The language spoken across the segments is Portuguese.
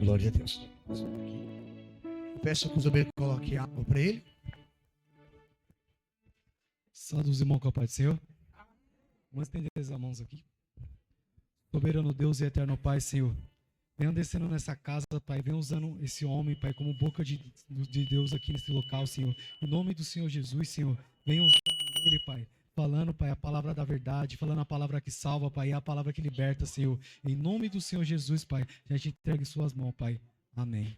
Glória a Deus. Eu peço que os obreiros coloquem água para ele. Saúde os irmãos com a paz do Senhor. Vamos estender as mãos aqui. Soberano Deus e eterno Pai, Senhor. Venha descendo nessa casa, Pai. Venha usando esse homem, Pai, como boca de Deus aqui nesse local, Senhor. Em nome do Senhor Jesus, Senhor. Venha usando ele, Pai. Falando, Pai, a palavra da verdade. Falando a palavra que salva, Pai. E a palavra que liberta, Senhor. Em nome do Senhor Jesus, Pai. A gente entrega em suas mãos, Pai. Amém.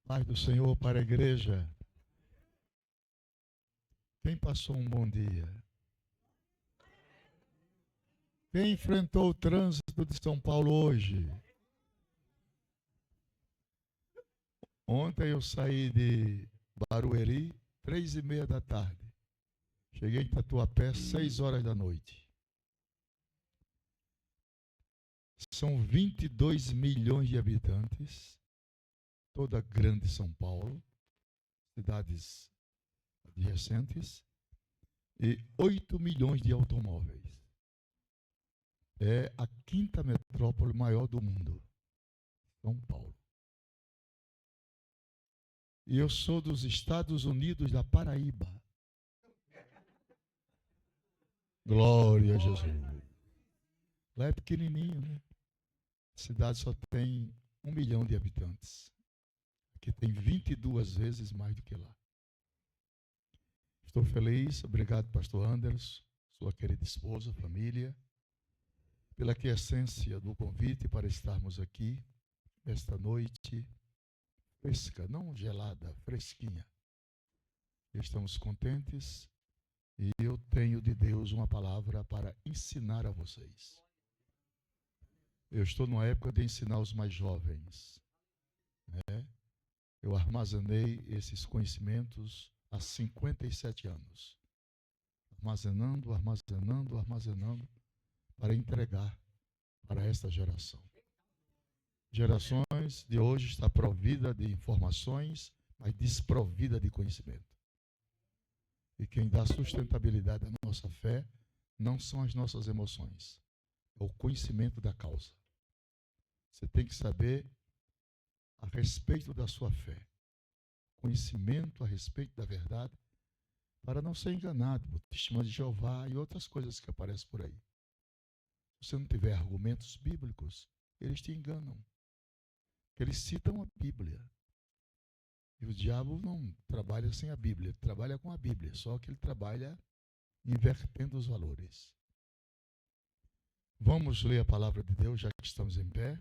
Paz do Senhor para a igreja. Quem passou um bom dia? Quem enfrentou o trânsito de São Paulo hoje? Ontem eu saí de Barueri, 3h30 da tarde. Cheguei em Tatuapé, 6 horas da noite. São 22 milhões de habitantes, toda grande São Paulo, cidades adjacentes, e 8 milhões de automóveis. É a quinta metrópole maior do mundo, São Paulo. E eu sou dos Estados Unidos da Paraíba. Glória a Jesus. Lá é pequenininho, né? A cidade só tem 1 milhão de habitantes. Aqui tem 22 vezes mais do que lá. Estou feliz, obrigado, pastor Anderson, sua querida esposa, família, pela aquiescência do convite para estarmos aqui esta noite fresca, não gelada, fresquinha. Estamos contentes e eu tenho de Deus uma palavra para ensinar a vocês. Eu estou numa época de ensinar os mais jovens, né? Eu armazenei esses conhecimentos há 57 anos. Armazenando para entregar para esta geração. Gerações de hoje está provida de informações, mas desprovida de conhecimento. E quem dá sustentabilidade à nossa fé não são as nossas emoções, é o conhecimento da causa. Você tem que saber a respeito da sua fé, conhecimento a respeito da verdade, para não ser enganado por testemunho de Jeová e outras coisas que aparecem por aí. Se você não tiver argumentos bíblicos, eles te enganam. Eles citam a Bíblia. E o diabo não trabalha sem a Bíblia, ele trabalha com a Bíblia, só que ele trabalha invertendo os valores. Vamos ler a palavra de Deus, já que estamos em pé.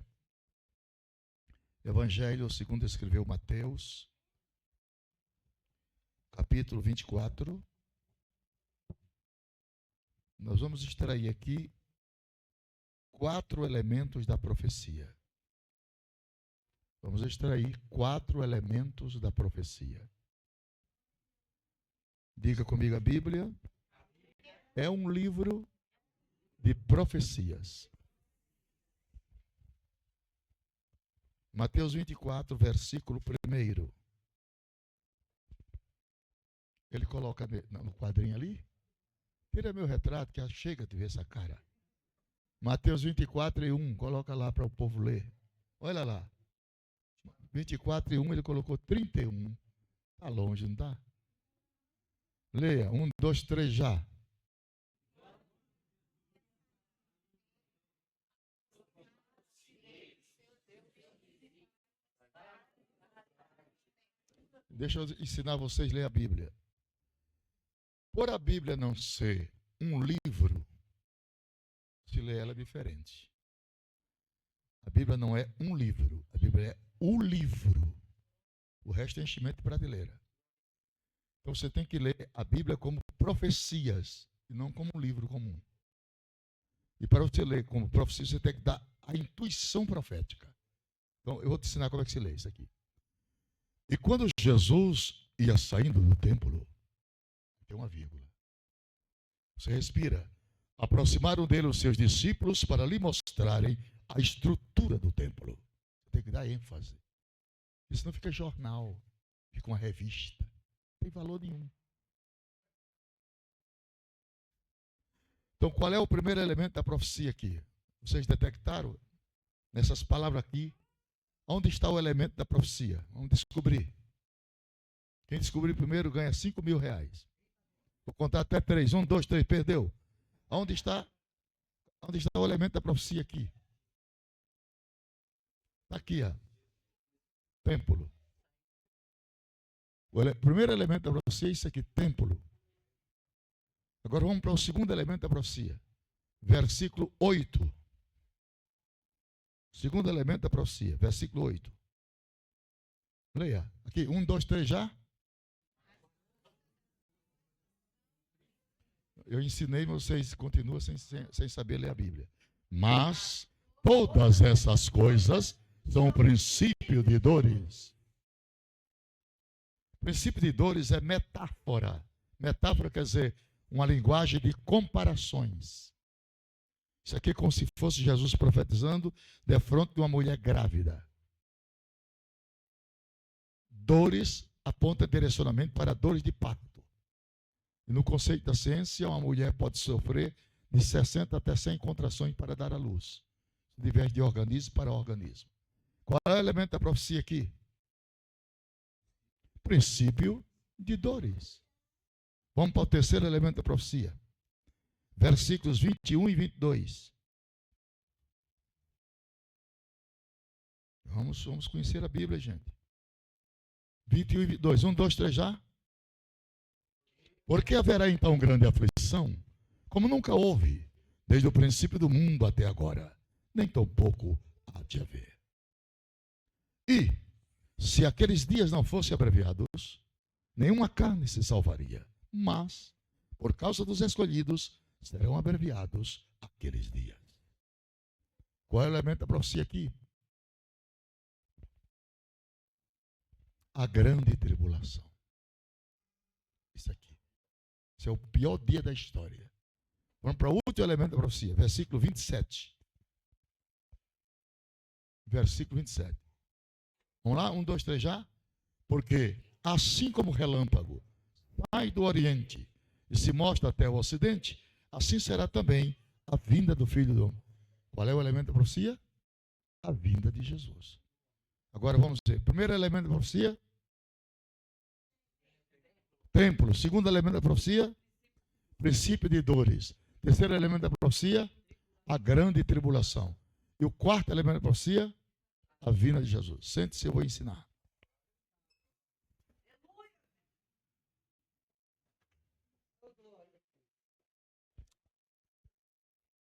Evangelho segundo escreveu Mateus, capítulo 24. Nós vamos extrair aqui 4 elementos da profecia. Vamos extrair 4 elementos da profecia. Diga comigo, a Bíblia é um livro de profecias. Mateus 24, versículo 1. Ele coloca no quadrinho ali. Tira meu retrato, que chega de ver essa cara. Mateus 24:1, coloca lá para o povo ler. Olha lá. 24:1, ele colocou 31. Está longe, não está? Leia, 1, 2, 3 já. Deixa eu ensinar vocês a ler a Bíblia. Por a Bíblia não ser um livro, se lê ela diferente. A Bíblia não é um livro, a Bíblia é o livro. O resto é enchimento de prateleira. Então você tem que ler a Bíblia como profecias e não como um livro comum. E para você ler como profecia, você tem que dar a intuição profética. Então eu vou te ensinar como é que se lê isso aqui. E quando Jesus ia saindo do templo, tem uma vírgula. Você respira. Aproximaram dele os seus discípulos para lhe mostrarem a estrutura do templo. Você tem que dar ênfase. Isso não fica jornal, fica uma revista. Não tem valor nenhum. Então, qual é o primeiro elemento da profecia aqui? Vocês detectaram nessas palavras aqui? Onde está o elemento da profecia? Vamos descobrir. Quem descobrir primeiro ganha 5 mil reais. Vou contar até 3. 1, 2, 3, perdeu. Onde está o elemento da profecia aqui? Está aqui, ó. Templo. O primeiro elemento da profecia é isso aqui, templo. Agora vamos para o segundo elemento da profecia. Versículo 8. Segundo elemento da profecia, versículo 8. Leia. Aqui, 1, 2, 3 já. Eu ensinei, mas vocês continuam sem saber ler a Bíblia. Mas todas essas coisas são o princípio de dores. O princípio de dores é metáfora. Metáfora quer dizer uma linguagem de comparações. Isso aqui é como se fosse Jesus profetizando defronte de uma mulher grávida. Dores aponta direcionamento para dores de parto. E no conceito da ciência, uma mulher pode sofrer de 60 até 100 contrações para dar à luz. Diverge de organismo para organismo. Qual é o elemento da profecia aqui? Princípio de dores. Vamos para o terceiro elemento da profecia. Versículos 21 e 22. Vamos conhecer a Bíblia, gente. 21 e 22. 1, 2, 3 já? Porque haverá então grande aflição, como nunca houve, desde o princípio do mundo até agora, nem tampouco há de haver. E, se aqueles dias não fossem abreviados, nenhuma carne se salvaria, mas, por causa dos escolhidos, serão abreviados aqueles dias. Qual é o elemento da profecia aqui? A grande tribulação. Isso aqui. Esse é o pior dia da história. Vamos para o último elemento da profecia, versículo 27. Versículo 27. Vamos lá? 1, 2, 3 já? Porque assim como o relâmpago sai do Oriente e se mostra até o Ocidente, assim será também a vinda do Filho do Homem. Qual é o elemento da profecia? A vinda de Jesus. Agora vamos ver. Primeiro elemento da profecia. Templo. Segundo elemento da profecia. Princípio de dores. Terceiro elemento da profecia. A grande tribulação. E o quarto elemento da profecia. A vinda de Jesus. Sente-se, eu vou ensinar.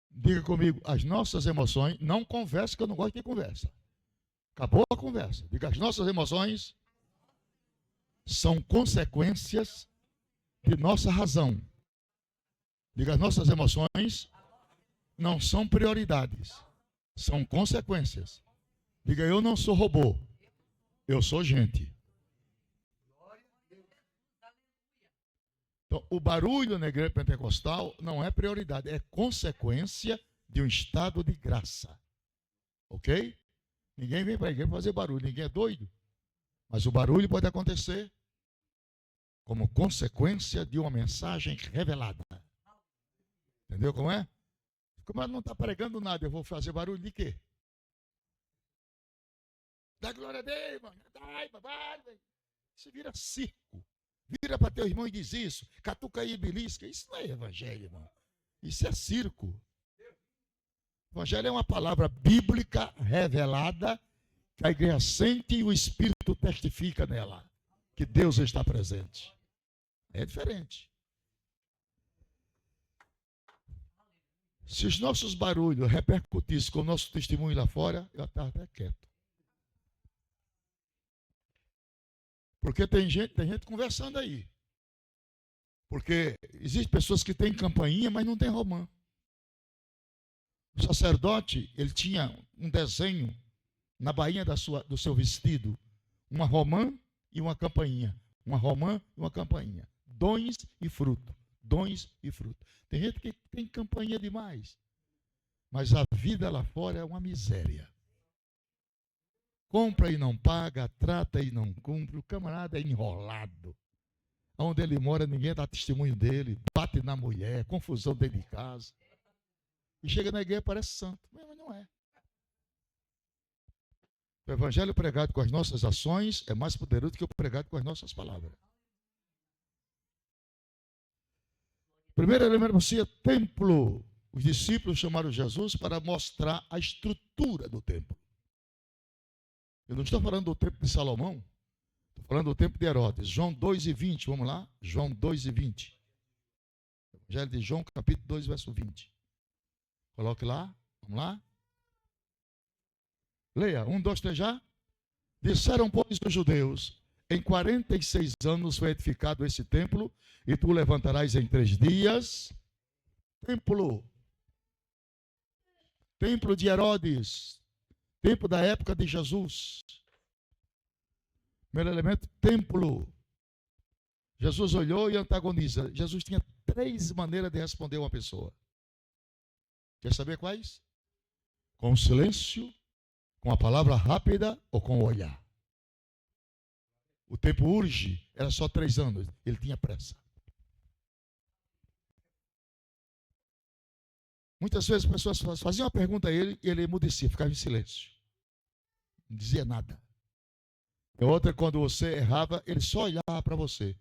Diga comigo, as nossas emoções, não conversa, que eu não gosto de conversa. Acabou a conversa. Diga, as nossas emoções são consequências de nossa razão. Diga, as nossas emoções não são prioridades, são consequências. Diga, eu não sou robô, eu sou gente. Então, o barulho na igreja pentecostal não é prioridade, é consequência de um estado de graça. Ok? Ninguém vem para a igreja fazer barulho, ninguém é doido. Mas o barulho pode acontecer como consequência de uma mensagem revelada. Entendeu como é? Como ela não está pregando nada, eu vou fazer barulho de quê? Dá glória a Deus, mano. Isso vira circo. Vira para teu irmão e diz isso. Catuca aí, belisca. Isso não é evangelho, irmão. Isso é circo. Evangelho é uma palavra bíblica revelada que a igreja sente e o Espírito testifica nela. Que Deus está presente. É diferente. Se os nossos barulhos repercutissem com o nosso testemunho lá fora, eu estava até quieto. Porque tem gente conversando aí. Porque existem pessoas que têm campainha, mas não tem romã. O sacerdote, ele tinha um desenho na bainha do seu vestido. Uma romã e uma campainha. Uma romã e uma campainha. Dons e fruto. Dons e fruto. Tem gente que tem campainha demais. Mas a vida lá fora é uma miséria. Compra e não paga, trata e não cumpre. O camarada é enrolado. Onde ele mora, ninguém dá testemunho dele. Bate bate na mulher, confusão dentro de casa. E chega na igreja e parece santo. Mas não é. O evangelho pregado com as nossas ações é mais poderoso do que o pregado com as nossas palavras. Primeiro elemento você é templo. Os discípulos chamaram Jesus para mostrar a estrutura do templo. Eu não estou falando do templo de Salomão, estou falando do templo de Herodes. João 2:20, vamos lá? João 2:20. Evangelho de João, capítulo 2, verso 20. Coloque lá, vamos lá. Leia, 1, 2, 3 já. Disseram, pois, os judeus, em 46 anos foi edificado esse templo, e tu levantarás em 3 dias. Templo de Herodes, templo da época de Jesus. Primeiro elemento, templo. Jesus olhou e antagoniza. Jesus tinha 3 maneiras de responder uma pessoa. Quer saber quais? Com o silêncio, com a palavra rápida ou com o olhar. O tempo urge, era só 3 anos. Ele tinha pressa. Muitas vezes as pessoas faziam uma pergunta a ele e ele emudecia, ficava em silêncio. Não dizia nada. E outra, quando você errava, ele só olhava para você.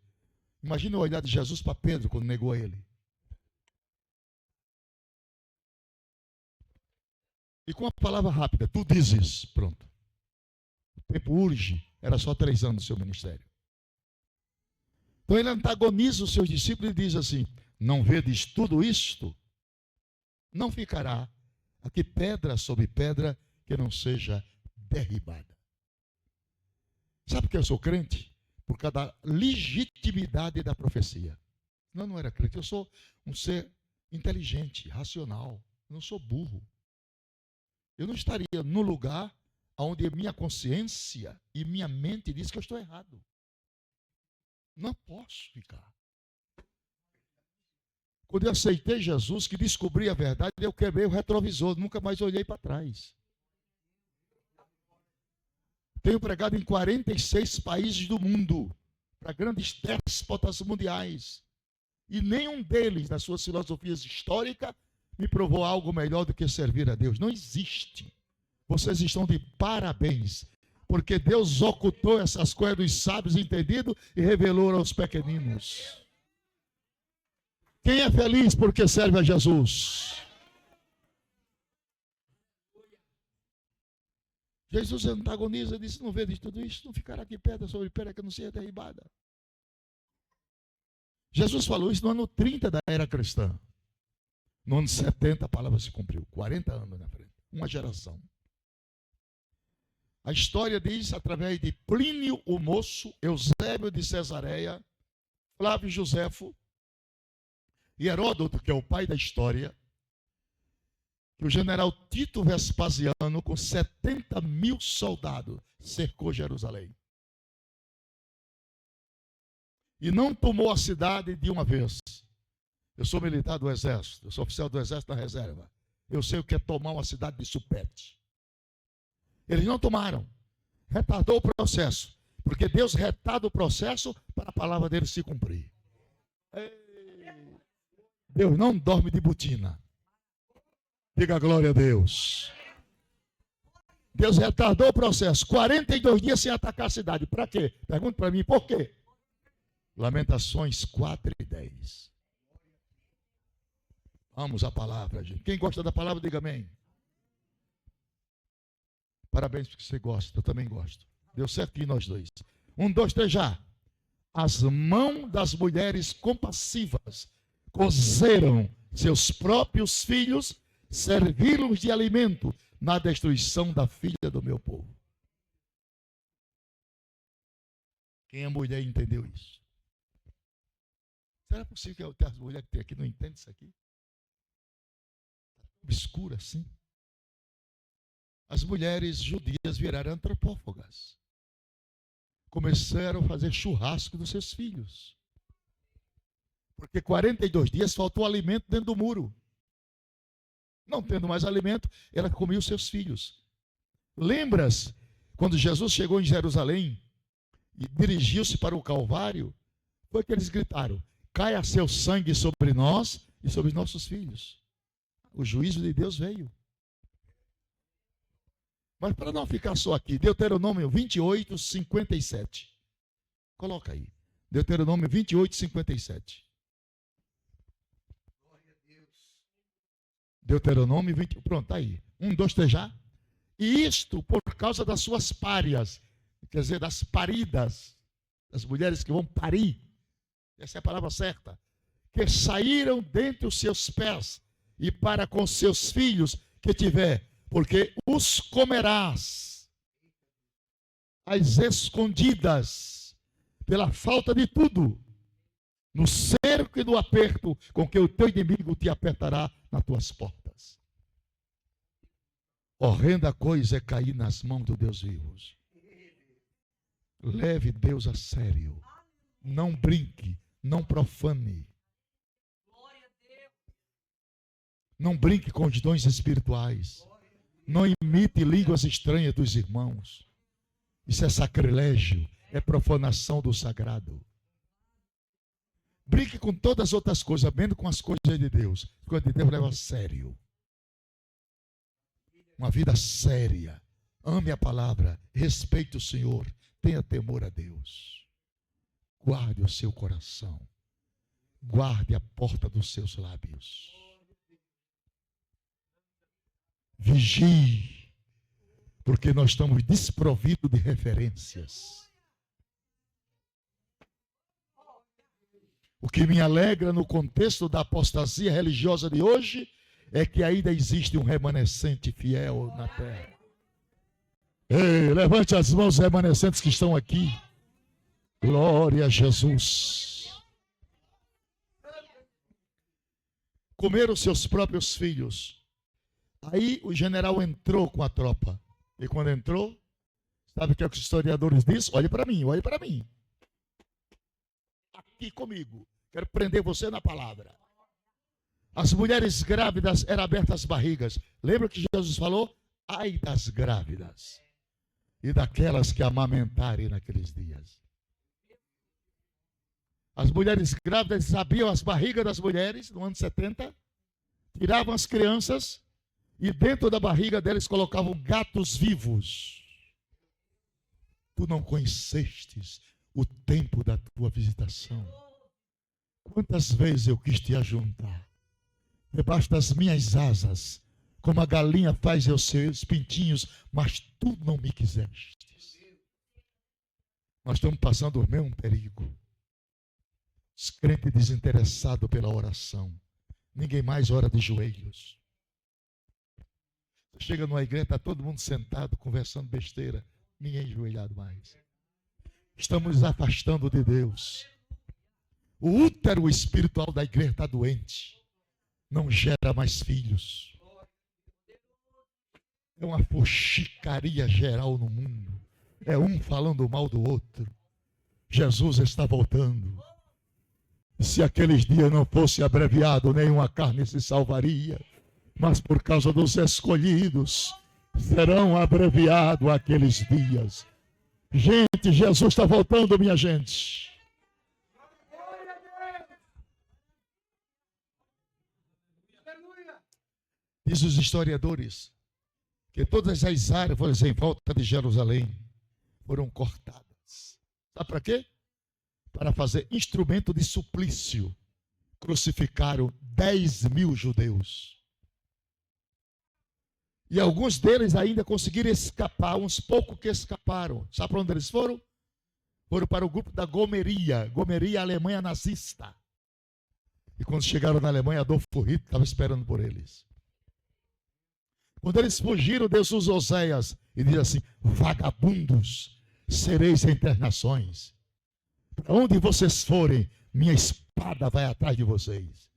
Imagina o olhar de Jesus para Pedro quando negou a ele. E com a palavra rápida, tu dizes, pronto. O tempo urge, era só 3 anos do seu ministério. Então ele antagoniza os seus discípulos e diz assim, não vedes tudo isto? Não ficará aqui pedra sobre pedra que não seja derribada. Sabe que eu sou crente? Por causa da legitimidade da profecia. Não era crente. Eu sou um ser inteligente, racional. Eu não sou burro. Eu não estaria no lugar onde minha consciência e minha mente diz que eu estou errado. Não posso ficar. Quando eu aceitei Jesus, que descobri a verdade, eu quebrei o retrovisor, nunca mais olhei para trás. Tenho pregado em 46 países do mundo, para grandes déspotas mundiais. E nenhum deles, nas suas filosofias históricas, me provou algo melhor do que servir a Deus. Não existe. Vocês estão de parabéns, porque Deus ocultou essas coisas dos sábios entendidos e revelou aos pequeninos. Quem é feliz porque serve a Jesus? Jesus antagoniza e disse, não vê de tudo isso, não ficará aqui pedra sobre pedra que não seja derribada. Jesus falou isso no ano 30 da era cristã. No ano 70 a palavra se cumpriu, 40 anos na frente, uma geração. A história diz, através de Plínio o Moço, Eusébio de Cesareia, Flávio Josefo, e Heródoto, que é o pai da história, que o general Tito Vespasiano, com 70.000 soldados, cercou Jerusalém. E não tomou a cidade de uma vez. Eu sou militar do exército, eu sou oficial do exército da reserva. Eu sei o que é tomar uma cidade de supete. Eles não tomaram. Retardou o processo. Porque Deus retarda o processo para a palavra dele se cumprir. Deus não dorme de botina. Diga glória a Deus. Deus retardou o processo. 42 dias sem atacar a cidade. Para quê? Pergunta para mim, por quê? Lamentações 4:10. Vamos à palavra, gente. Quem gosta da palavra, diga amém. Parabéns porque você gosta, eu também gosto. Deu certinho nós dois. 1, 2, 3 já. As mãos das mulheres compassivas cozeram seus próprios filhos, servi-los de alimento na destruição da filha do meu povo. Quem é mulher entendeu isso? Será possível que as mulheres que tem aqui não entendem isso aqui? Obscura assim. As mulheres judias viraram antropófagas. Começaram a fazer churrasco dos seus filhos. Porque 42 dias faltou alimento dentro do muro. Não tendo mais alimento, ela comia os seus filhos. Lembras quando Jesus chegou em Jerusalém e dirigiu-se para o Calvário? Foi que eles gritaram: caia seu sangue sobre nós e sobre nossos filhos. O juízo de Deus veio. Mas para não ficar só aqui, Deuteronômio 28, 57. Coloca aí. Deuteronômio 28, 57. Deuteronômio 20. Pronto, tá aí. 1, 2, 3 já. E isto por causa das suas párias. Quer dizer, das paridas. Das mulheres que vão parir. Essa é a palavra certa. Que saíram dentre os seus pés e para com seus filhos que tiver, porque os comerás às escondidas, pela falta de tudo, no cerco e no aperto com que o teu inimigo te apertará nas tuas portas. Horrenda coisa é cair nas mãos do Deus vivo. Leve Deus a sério. Não brinque, não profane. Não brinque com os dons espirituais. Não imite línguas estranhas dos irmãos. Isso é sacrilégio, é profanação do sagrado. Brinque com todas as outras coisas, menos com as coisas de Deus. As coisas de Deus leva a sério. Uma vida séria. Ame a palavra, respeite o Senhor, tenha temor a Deus. Guarde o seu coração. Guarde a porta dos seus lábios. Vigie, porque nós estamos desprovidos de referências. O que me alegra no contexto da apostasia religiosa de hoje é que ainda existe um remanescente fiel na terra. Ei, levante as mãos remanescentes que estão aqui. Glória a Jesus. Comeram seus próprios filhos. Aí o general entrou com a tropa. E quando entrou, sabe o que os historiadores dizem? Olhe para mim, olhe para mim. Aqui comigo. Quero prender você na palavra. As mulheres grávidas eram abertas as barrigas. Lembra que Jesus falou? Ai das grávidas e daquelas que amamentarem naqueles dias. As mulheres grávidas abriam as barrigas das mulheres no ano 70, tiravam as crianças e dentro da barriga deles colocavam gatos vivos. Tu não conhecestes o tempo da tua visitação. Quantas vezes eu quis te ajuntar debaixo das minhas asas, como a galinha faz os seus pintinhos, mas tu não me quiseste. Nós estamos passando o mesmo perigo. Os crentes desinteressados pela oração. Ninguém mais ora de joelhos. Você chega numa igreja, está todo mundo sentado, conversando besteira. Ninguém enjoelhado mais. Estamos nos afastando de Deus. O útero espiritual da igreja está doente. Não gera mais filhos. É uma fuxicaria geral no mundo. É um falando mal do outro. Jesus está voltando. E se aqueles dias não fosse abreviado, nenhuma carne se salvaria. Mas por causa dos escolhidos, serão abreviados aqueles dias. Gente, Jesus está voltando, minha gente. Diz os historiadores que todas as árvores em volta de Jerusalém foram cortadas. Sabe para quê? Para fazer instrumento de suplício. Crucificaram 10.000 judeus. E alguns deles ainda conseguiram escapar, uns poucos que escaparam. Sabe para onde eles foram? Foram para o grupo da Gomeria. Gomeria, Alemanha nazista. E quando chegaram na Alemanha, Adolfo Hitler estava esperando por eles. Quando eles fugiram, Deus usou Oséias e diz assim: vagabundos, sereis entre as nações. Para onde vocês forem, minha espada vai atrás de vocês.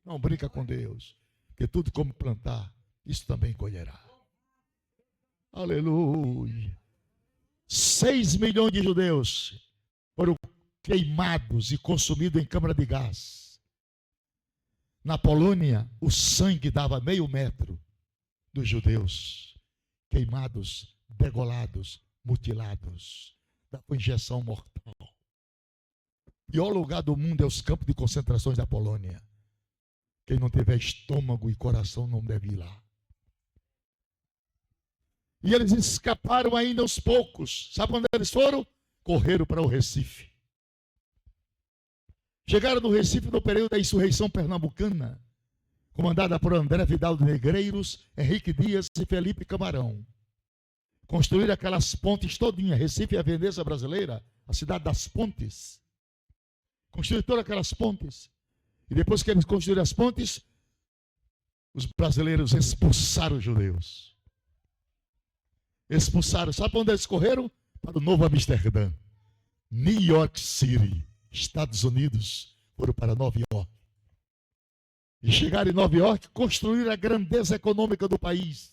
Não brinca com Deus, porque tudo como plantar, isso também colherá. Aleluia. 6 milhões de judeus foram queimados e consumidos em câmara de gás. Na Polônia, o sangue dava meio metro dos judeus queimados, degolados, mutilados, da injeção mortal. pior lugar do mundo é os campos de concentrações da Polônia. Quem não tiver estômago e coração não deve ir lá. E eles escaparam ainda aos poucos. Sabe onde eles foram? Correram para o Recife. Chegaram no Recife no período da insurreição pernambucana, comandada por André Vidal de Negreiros, Henrique Dias e Felipe Camarão. Construíram aquelas pontes todinhas. Recife é a Veneza brasileira, a cidade das pontes. Construíram todas aquelas pontes. E depois que eles construíram as pontes, os brasileiros expulsaram os judeus. Expulsaram. Sabe para onde eles correram? Para o Novo Amsterdã. New York City, Estados Unidos, foram para Nova York. E chegaram em Nova York, construíram a grandeza econômica do país.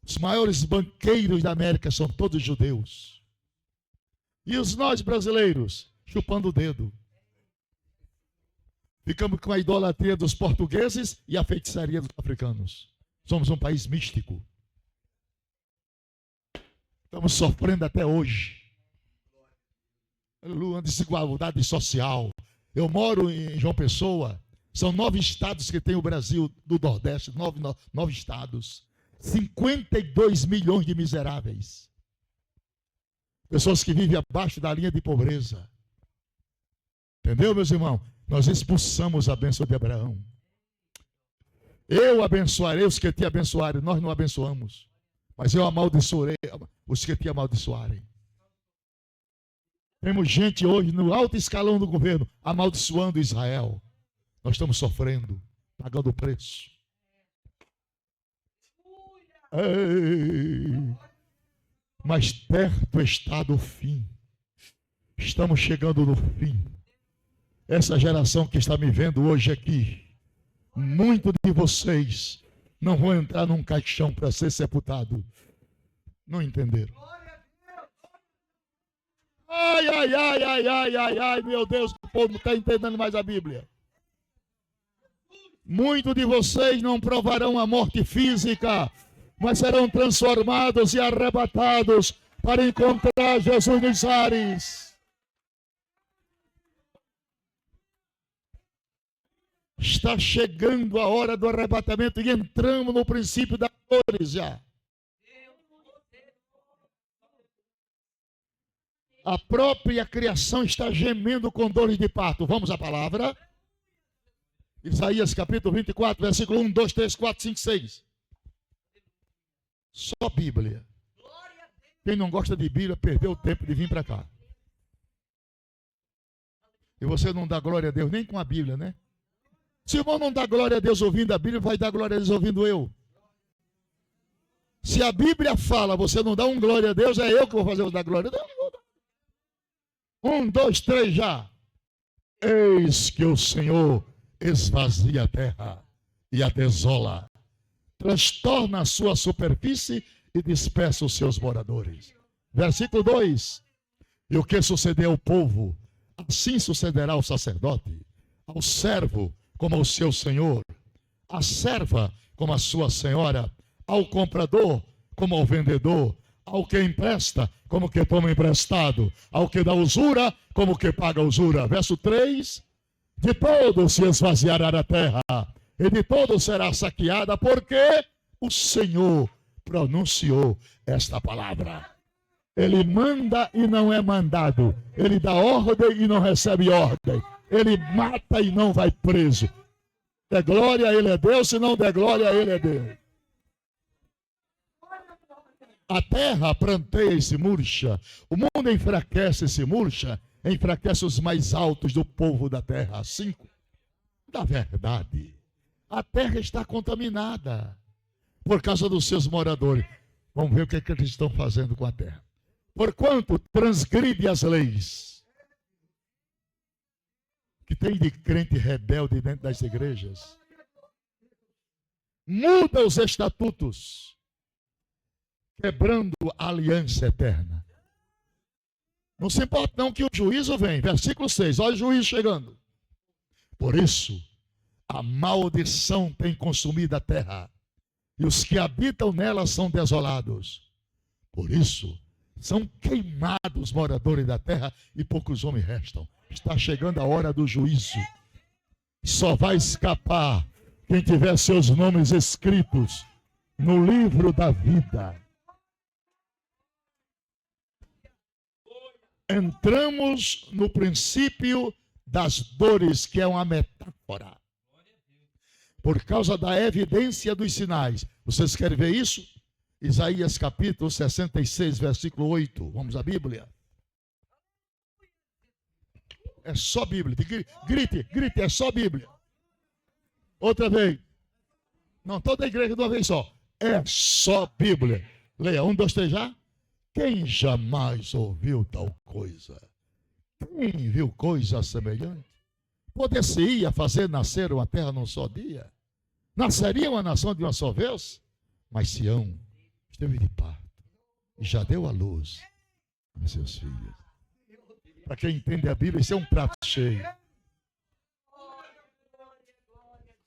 Os maiores banqueiros da América são todos judeus. E nós brasileiros, chupando o dedo. Ficamos com a idolatria dos portugueses e a feitiçaria dos africanos. Somos um país místico. Estamos sofrendo até hoje. Uma desigualdade social. Eu moro em João Pessoa. São 9 estados que tem o Brasil do Nordeste. 9 estados. 52 milhões de miseráveis. Pessoas que vivem abaixo da linha de pobreza. Entendeu, meus irmãos? Nós expulsamos a bênção de Abraão. Eu abençoarei os que te abençoarem. Nós não abençoamos. Mas eu amaldiçoarei os que te amaldiçoarem. Temos gente hoje no alto escalão do governo amaldiçoando Israel. Nós estamos sofrendo, pagando o preço. Ei, mas perto está do fim. Estamos chegando no fim. Essa geração que está me vendo hoje aqui, muitos de vocês não vão entrar num caixão para ser sepultado. Não entenderam? Ai, ai, ai, ai, ai, ai, ai, meu Deus, o povo não está entendendo mais a Bíblia. Muitos de vocês não provarão a morte física, mas serão transformados e arrebatados para encontrar Jesus nos ares. Está chegando a hora do arrebatamento e entramos no princípio das dores já. A própria criação está gemendo com dores de parto. Vamos à palavra. Isaías capítulo 24, versículo 1, 2, 3, 4, 5, 6. Só Bíblia. Quem não gosta de Bíblia perdeu o tempo de vir para cá. E você não dá glória a Deus nem com a Bíblia, né? Se o irmão não dá glória a Deus ouvindo a Bíblia, vai dar glória a Deus ouvindo eu. Se a Bíblia fala, você não dá um glória a Deus, é eu que vou fazer você dar glória a Deus. 1, 2, 3 já. Eis que o Senhor esvazia a terra e a desola, transtorna a sua superfície e dispersa os seus moradores. Versículo 2. E o que sucedeu ao povo, assim sucederá ao sacerdote, ao servo como ao seu senhor, à serva como a sua senhora, ao comprador como ao vendedor, ao que empresta como que toma emprestado, ao que dá usura como que paga usura. Verso 3. De todos se esvaziará a terra, e de todos será saqueada, porque o Senhor pronunciou esta palavra. Ele manda e não é mandado. Ele dá ordem e não recebe ordem. Ele mata e não vai preso. Der glória a ele é Deus, se não der glória a ele é Deus. A terra pranteia e se murcha. O mundo enfraquece e se murcha. Enfraquece os mais altos do povo da terra. 5. Da verdade, a terra está contaminada por causa dos seus moradores. Vamos ver o que eles estão fazendo com a terra. Porquanto transgride as leis. Que tem de crente rebelde dentro das igrejas. Muda os estatutos, quebrando a aliança eterna. Não se importa não que o juízo vem. Versículo 6, olha o juízo chegando. Por isso, a maldição tem consumido a terra, e os que habitam nela são desolados. Por isso, são queimados os moradores da terra, e poucos homens restam. Está chegando a hora do juízo. Só vai escapar quem tiver seus nomes escritos no livro da vida. Entramos no princípio das dores, que é uma metáfora. Por causa da evidência dos sinais. Vocês querem ver isso? Isaías capítulo 66, versículo 8. Vamos à Bíblia. É só Bíblia. Grite, grite, é só Bíblia. Outra vez. Não, toda a igreja de uma vez só. É só Bíblia. Leia, 1, 2, 3 já. Quem jamais ouviu tal coisa? Quem viu coisa semelhante? Poder-se-ia fazer nascer uma terra num só dia? Nasceria uma nação de uma só vez? Mas Sião esteve de parto e já deu à luz a seus filhos. Para quem entende a Bíblia, isso é um prato cheio.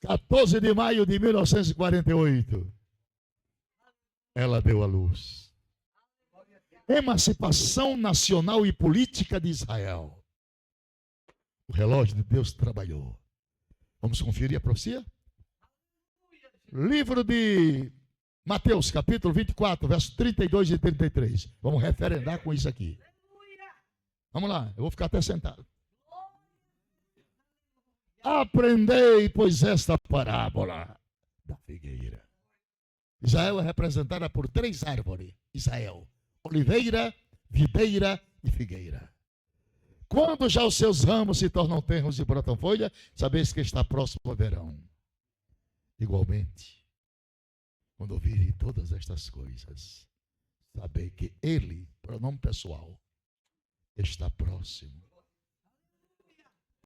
14 de maio de 1948, ela deu à luz. Emancipação nacional e política de Israel. O relógio de Deus trabalhou. Vamos conferir a profecia? Livro de Mateus, capítulo 24, versos 32 e 33. Vamos referendar com isso aqui. Vamos lá, eu vou ficar até sentado. Aprendei, pois, esta parábola da figueira. Israel é representada por 3 árvores. Israel: oliveira, videira e figueira. Quando já os seus ramos se tornam tenros e brotam folha, sabeis que está próximo o verão. Igualmente, quando ouvirem todas estas coisas, sabei que ele, pronome pessoal, está próximo.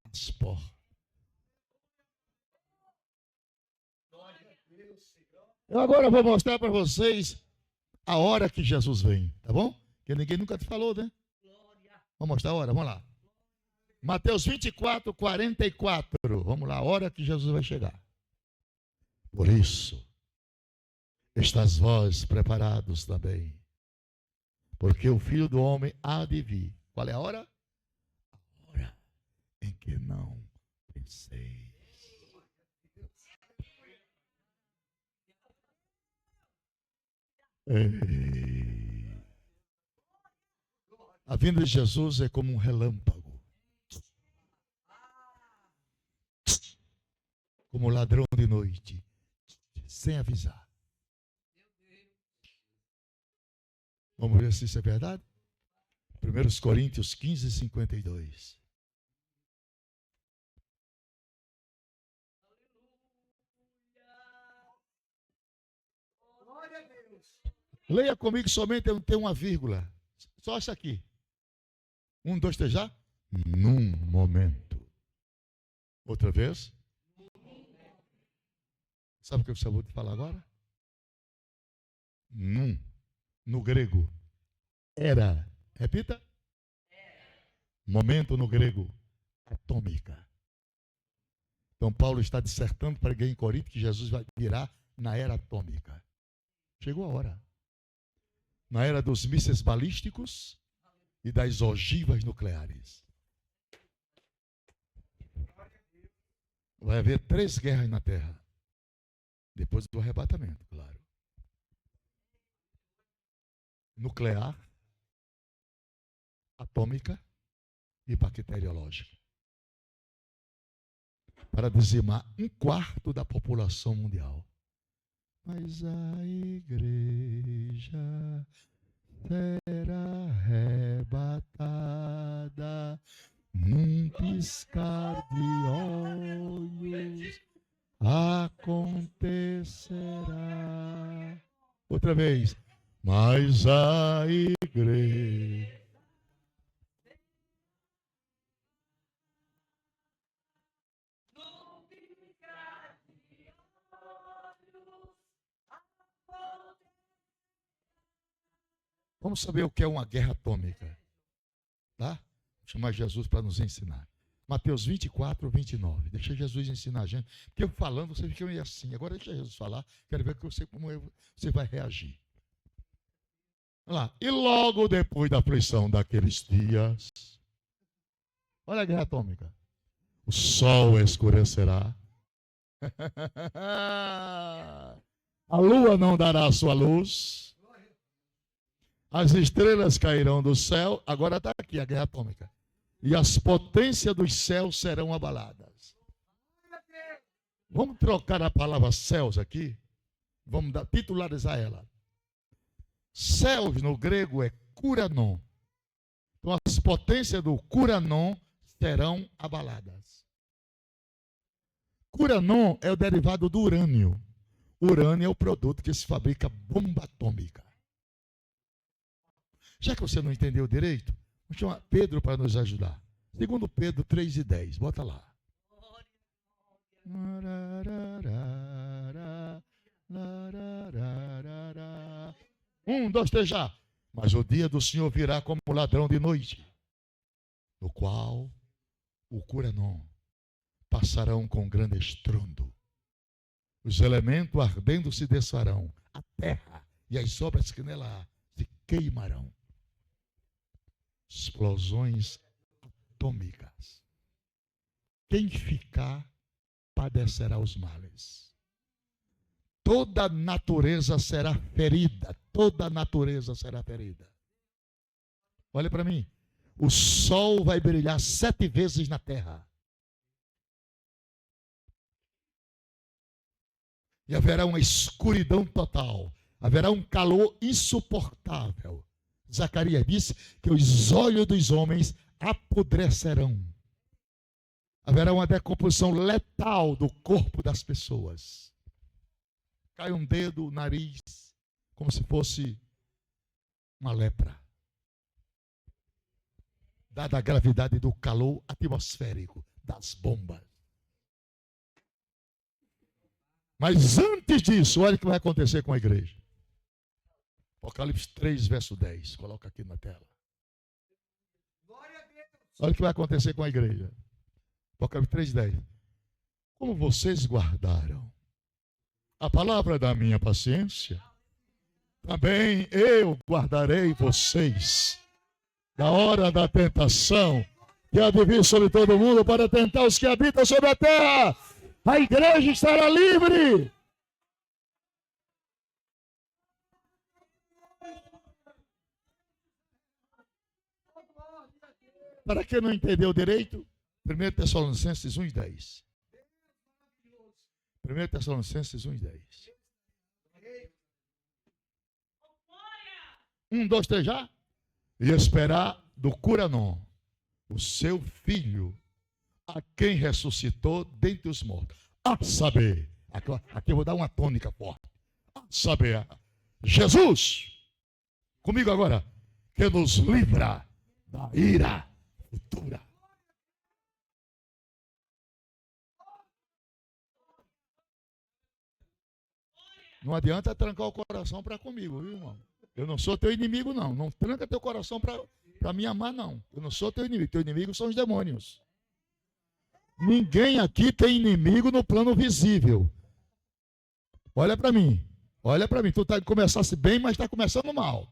As portas. Eu agora vou mostrar para vocês a hora que Jesus vem, tá bom? Que ninguém nunca te falou, né? Vou mostrar a hora, vamos lá. Mateus 24, 44. Vamos lá, a hora que Jesus vai chegar. Por isso, estás vós preparados também, porque o Filho do Homem há de vir. Qual é a hora? A hora em que não penseis. Ei. A vinda de Jesus é como um relâmpago, como um ladrão de noite, sem avisar. Vamos ver se isso é verdade? 1 Coríntios 15, 52. Leia comigo somente, tem uma vírgula. Só essa aqui. 1, 2, 3 já? Num momento. Outra vez. Sabe o que eu acabou de falar agora? Num. No grego. Era. Repita. Momento no grego. Atômica. Então Paulo está dissertando para alguém em Corinto que Jesus vai virar na era atômica. Chegou a hora. Na era dos mísseis balísticos e das ogivas nucleares. Vai haver 3 guerras na Terra. Depois do arrebatamento, claro. Nuclear, atômica e bacteriológica. Para dizimar 1/4 da população mundial. Mas a igreja será arrebatada num piscar de olhos. Acontecerá. Outra vez. Mas a igreja. Vamos saber o que é uma guerra atômica. Tá? Vou chamar Jesus para nos ensinar. Mateus 24, 29. Deixa Jesus ensinar a gente. Porque eu falando, você fica meio assim. Agora deixa Jesus falar. Quero ver como você vai reagir. Vamos lá. E logo depois da aflição daqueles dias, Olha a guerra atômica. O sol escurecerá. A lua não dará a sua luz. As estrelas cairão do céu. Agora está aqui a guerra atômica. E as potências dos céus serão abaladas. Vamos trocar a palavra céus aqui. Vamos titularizar ela. Céus no grego é kuranon. Então as potências do kuranon serão abaladas. Kuranon é o derivado do urânio. Urânio é o produto que se fabrica bomba atômica. Já que você não entendeu direito, vamos chamar Pedro para nos ajudar. Segundo Pedro 3:10, bota lá. 1, 2, 3, já. Mas o dia do Senhor virá como ladrão de noite, no qual o kuranon passarão com grande estrondo. Os elementos ardendo se desfarão, a terra e as obras que nela há se queimarão. Explosões atômicas. Quem ficar padecerá os males. Toda a natureza será ferida. Toda a natureza será ferida. Olha para mim. O sol vai brilhar 7 vezes na terra. E haverá uma escuridão total. Haverá um calor insuportável. Zacarias disse que os olhos dos homens apodrecerão. Haverá uma decomposição letal do corpo das pessoas. Cai um dedo, nariz, como se fosse uma lepra. Dada a gravidade do calor atmosférico, das bombas. Mas antes disso, olha o que vai acontecer com a igreja. Apocalipse 3, verso 10. Coloca aqui na tela. Olha o que vai acontecer com a igreja. Apocalipse 3, 10. Como vocês guardaram a palavra da minha paciência, também eu guardarei vocês da hora da tentação que há de vir sobre todo mundo para tentar os que habitam sobre a terra. A igreja estará livre. Para quem não entendeu direito, 1 Tessalonicenses 1:10. 1 Tessalonicenses 1:10. 1, 2, 3 já? E esperar do kuranon, o seu filho, a quem ressuscitou dentre os mortos. A saber, aqui eu vou dar uma tônica forte. A saber, Jesus, comigo agora, que nos livra da ira futura. Não adianta trancar o coração para comigo, viu, irmão? Eu não sou teu inimigo, não. Não tranca teu coração para me amar, não. Eu não sou teu inimigo. Teu inimigo são os demônios. Ninguém aqui tem inimigo no plano visível. Olha para mim. Olha para mim. Tu começasse bem, mas está começando mal.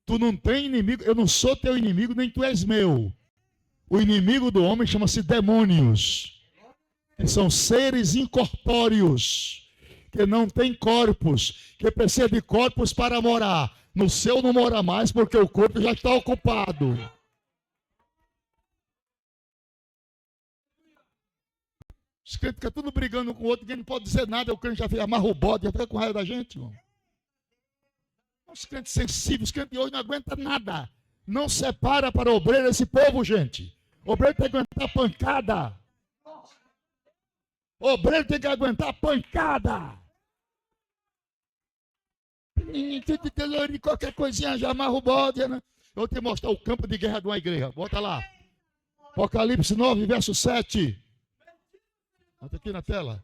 Tu não tem inimigo. Eu não sou teu inimigo, nem tu és meu. O inimigo do homem chama-se demônios. Que são seres incorpóreos. Que não tem corpos, que precisa de corpos para morar. No seu não mora mais, porque o corpo já está ocupado. Os crentes ficam tudo brigando com o outro, ninguém não pode dizer nada, o crente já amarra o bode, já fica com raiva da gente, irmão. Os crentes sensíveis, os crentes de hoje não aguentam nada. Não separa para o obreiro esse povo, gente. O obreiro tem que aguentar pancada. O obreiro tem que aguentar pancada. Qualquer coisinha já amarra o bode, né? Eu vou te mostrar o campo de guerra de uma igreja. Bota lá. Apocalipse 9, verso 7. Bota aqui na tela.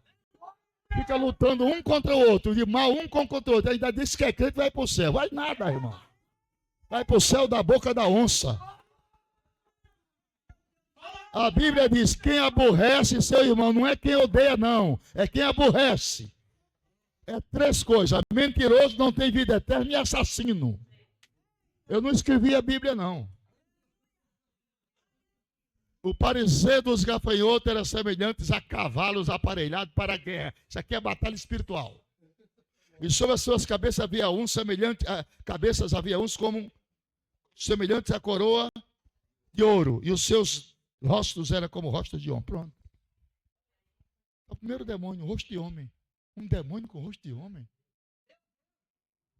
Fica lutando um contra o outro, de mal um contra o outro. Ainda disse que é crente, vai para o céu. Vai nada, irmão. Vai para o céu da boca da onça. A Bíblia diz, quem aborrece seu irmão, não é quem odeia, não. É quem aborrece. É 3 coisas. Mentiroso, não tem vida eterna e assassino. Eu não escrevi a Bíblia, não. O parecer dos gafanhotos era semelhante a cavalos aparelhados para a guerra. Isso aqui é batalha espiritual. E sobre as suas cabeças havia uns semelhantes, cabeças havia uns como semelhantes à coroa de ouro. E os seus rostos eram como rostos de homem. Pronto. O primeiro demônio, rosto de homem. Um demônio com rosto de homem.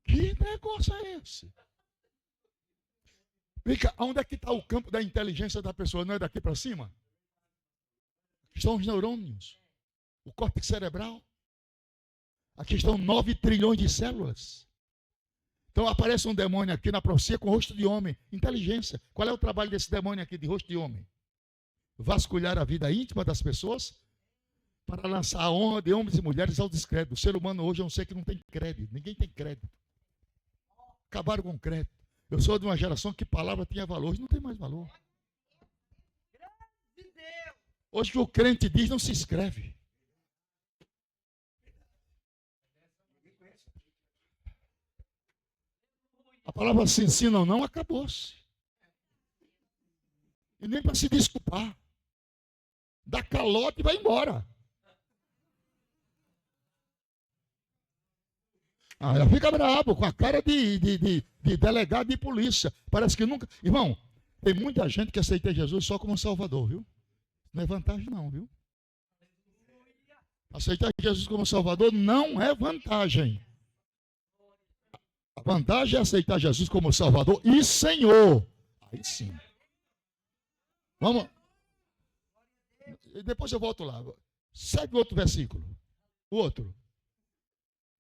Que negócio é esse? Fica, onde é que está o campo da inteligência da pessoa? Não é daqui para cima? Aqui estão os neurônios, o córtex cerebral. Aqui estão 9 trilhões de células. Então aparece um demônio aqui na profecia com rosto de homem. Inteligência. Qual é o trabalho desse demônio aqui de rosto de homem? Vasculhar a vida íntima das pessoas para lançar a honra de homens e mulheres ao descrédito. O ser humano hoje é um ser que não tem crédito. Ninguém tem crédito. Acabaram com o crédito. Eu sou de uma geração que palavra tinha valor. Hoje não tem mais valor. Hoje o que o crente diz não se escreve. A palavra se ensina ou não, acabou-se. E nem para se desculpar. Dá calote e vai embora. Ela fica bravo, com a cara de delegado de polícia. Parece que nunca... Irmão, tem muita gente que aceita Jesus só como Salvador, viu? Não é vantagem não, viu? Aceitar Jesus como Salvador não é vantagem. A vantagem é aceitar Jesus como Salvador e Senhor. Aí sim. Vamos. Depois eu volto lá. Segue o outro versículo. O outro.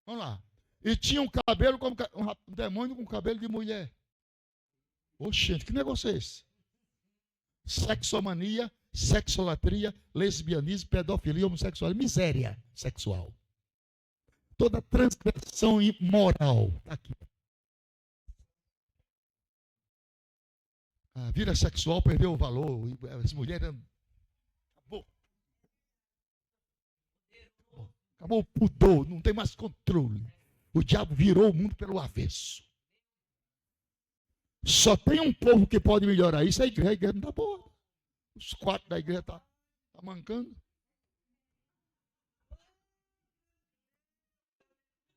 Vamos lá. E tinha um cabelo como um demônio com cabelo de mulher. Oxente, que negócio é esse? Sexomania, sexolatria, lesbianismo, pedofilia, homossexualismo, miséria sexual. Toda transgressão imoral. Está aqui. A vida sexual perdeu o valor. As mulheres... Acabou. Acabou o pudor. Não tem mais controle. O diabo virou o mundo pelo avesso. Só tem um povo que pode melhorar isso. A igreja não está boa. Os 4 da igreja estão mancando.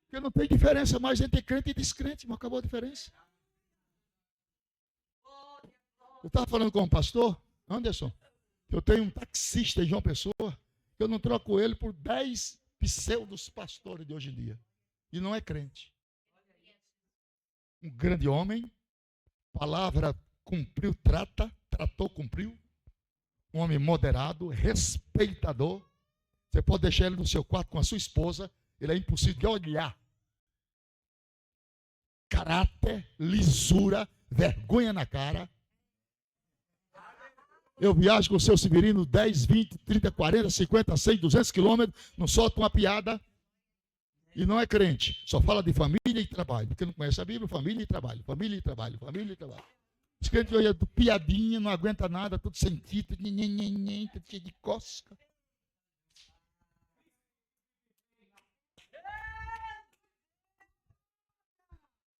Porque não tem diferença mais entre crente e descrente. Mas acabou a diferença. Eu estava falando com um pastor, Anderson. Eu tenho um taxista em João Pessoa. Eu não troco ele por 10 pseudos pastores de hoje em dia. E não é crente. Um grande homem, palavra cumpriu, tratou, cumpriu. Um homem moderado, respeitador. Você pode deixar ele no seu quarto com a sua esposa, ele é impossível de olhar. Caráter, lisura, vergonha na cara. Eu viajo com o seu Severino 10, 20, 30, 40, 50, 100, 200 quilômetros, não solta uma piada. E não é crente, só fala de família e trabalho. Porque não conhece a Bíblia, família e trabalho, família e trabalho, família e trabalho. Os crentes hoje é piadinha, não aguenta nada, tudo sem título, tudo cheio de cosca.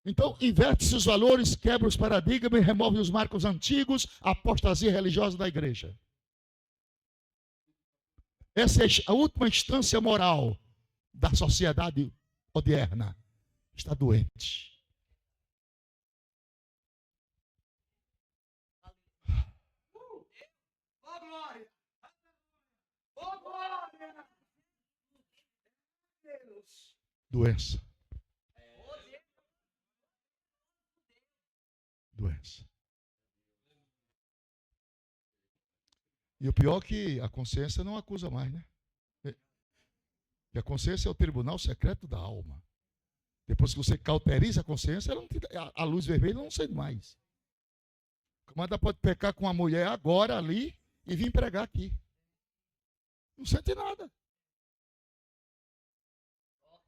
Então, inverte-se os valores, quebra os paradigmas, remove os marcos antigos, a apostasia religiosa da igreja. Essa é a última instância moral da sociedade moderna. Está doente. Oh, glória! Oh, glória! Deus! Doença. Doença. E o pior é que a consciência não acusa mais, né? E a consciência é o tribunal secreto da alma. Depois que você cauteriza a consciência, ela não te dá, a luz vermelha não sente mais. O camarada pode pecar com uma mulher agora, ali, e vir pregar aqui. Não sente nada.